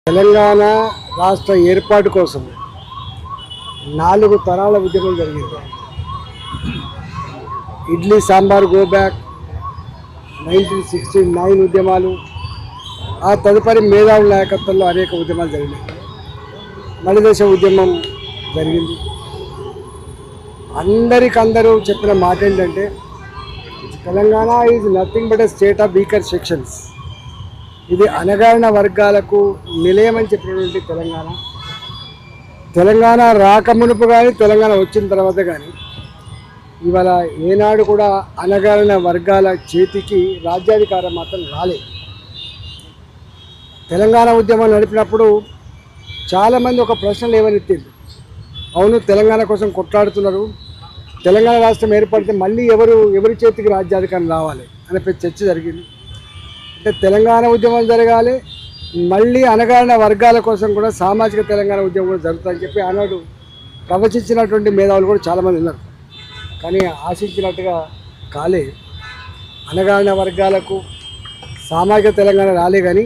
తెలంగాణ రాష్ట్ర ఏర్పాటు కోసం 4 తరాల ఉద్యమం జరిగింది. ఇడ్లీ సాంబార్ గో బ్యాక్, 1969 ఉద్యమాలు, ఆ తదుపరి మేధావుల నాయకత్వంలో అనేక ఉద్యమాలు జరిగినాయి. మలిదశ ఉద్యమం జరిగింది. అందరికందరూ చెప్పిన మాట ఏంటంటే Telangana is nothing but a state of weaker sections. ఇది అణగారిన వర్గాలకు నిలయమని చెప్పినటువంటి తెలంగాణ రాకమునుపు కానీ తెలంగాణ వచ్చిన తర్వాత కానీ ఇవాళ ఏనాడు కూడా అణగారిన వర్గాల చేతికి రాజ్యాధికారం మాత్రం రాలేదు. తెలంగాణ ఉద్యమం నడిపినప్పుడు చాలామంది ఒక ప్రశ్నలు ఏమనెత్తింది, అవును తెలంగాణ కోసం కొట్లాడుతున్నారు, తెలంగాణ రాష్ట్రం ఏర్పడితే మళ్ళీ ఎవరి చేతికి రాజ్యాధికారం రావాలి అనే చర్చ జరిగింది. అంటే తెలంగాణ ఉద్యమం జరగాలి, మళ్ళీ అణగారిన వర్గాల కోసం కూడా సామాజిక తెలంగాణ ఉద్యమం కూడా జరుగుతుందని చెప్పి ఆనాడు ప్రవచించినటువంటి మేధావులు కూడా చాలామంది ఉన్నారు. కానీ ఆశించినట్టుగా కాలే. అణగారిన వర్గాలకు సామాజిక తెలంగాణ రాలే, కానీ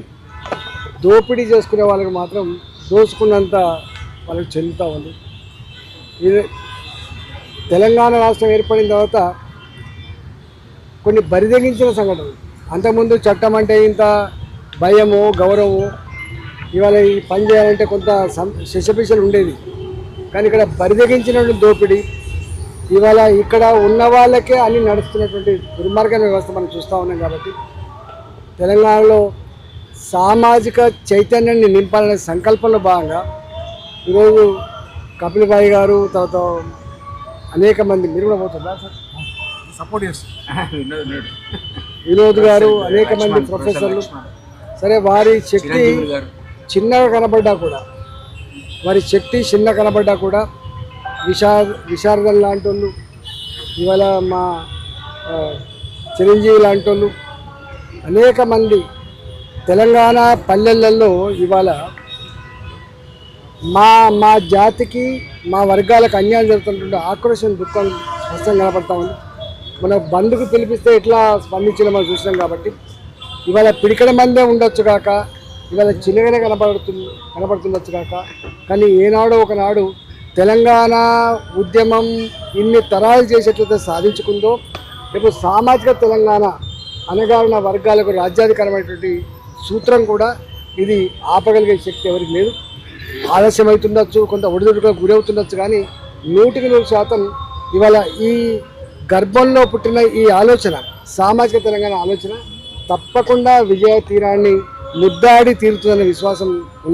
దోపిడీ చేసుకునే వాళ్ళకి మాత్రం దోచుకున్నంత వాళ్ళకి చెందుతూ ఉంది. ఇది తెలంగాణ రాష్ట్రం ఏర్పడిన తర్వాత కొన్ని బరిదెగించిన సంఘటనలు. అంతకుముందు చట్టం అంటే ఇంత భయము గౌరవము, ఇవాళ ఈ పని చేయాలంటే కొంత శిశపిశలు ఉండేది. కానీ ఇక్కడ బరిదెగించినటువంటి దోపిడీ, ఇవాళ ఇక్కడ ఉన్న వాళ్ళకే అన్ని నడుస్తున్నటువంటి దుర్మార్గమైన వ్యవస్థ మనం చూస్తూ ఉన్నాం. కాబట్టి తెలంగాణలో సామాజిక చైతన్యాన్ని నింపాలనే సంకల్పంలో భాగంగా ఈరోజు కపిల్ భాయ్ గారు, తర్వాత అనేక మంది, మీరు కూడా పోతుందా సార్, సపోర్ట్ చేస్తారు వినోద్ గారు, అనేక మంది ప్రొఫెసర్లు, సరే వారి శక్తి చిన్నగా కనబడ్డా కూడా విశారదం లాంటి వాళ్ళు, ఇవాళ మా చిరంజీవి లాంటి వాళ్ళు, అనేక మంది తెలంగాణ పల్లెలలో ఇవాళ మా జాతికి మా వర్గాలకు అన్యాయం జరుగుతున్నటువంటి ఆక్రోశం దుఃఖం స్పష్టంగా కనపడతా ఉంది. మన బంధుకు పిలిపిస్తే ఎట్లా స్పందించిన మనం చూసినాం. కాబట్టి ఇవాళ పిడికడ మందే ఉండొచ్చు కాక, ఇవాళ చిన్నగానే కనపడుతుండొచ్చు కాక, కానీ ఏనాడో ఒకనాడు తెలంగాణ ఉద్యమం ఇన్ని తరాలు చేసేట్లయితే సాధించుకుందో, రేపు సామాజిక తెలంగాణ అణగారిన వర్గాలకు రాజ్యాధికారమైనటువంటి సూత్రం కూడా ఇది ఆపగలిగే శక్తి ఎవరికి లేదు. ఆలస్యం అవుతుండొచ్చు, కొంత ఒడిదుడుకులకు గురవుతుండొచ్చు, కానీ 100% ఇవాళ ఈ గర్భంలో పుట్టిన ఈ ఆలోచన, సామాజిక తెలంగాణ ఆలోచన తప్పకుండా విజయ తీరాన్ని ముద్దాడి తీరుతుందనే విశ్వాసం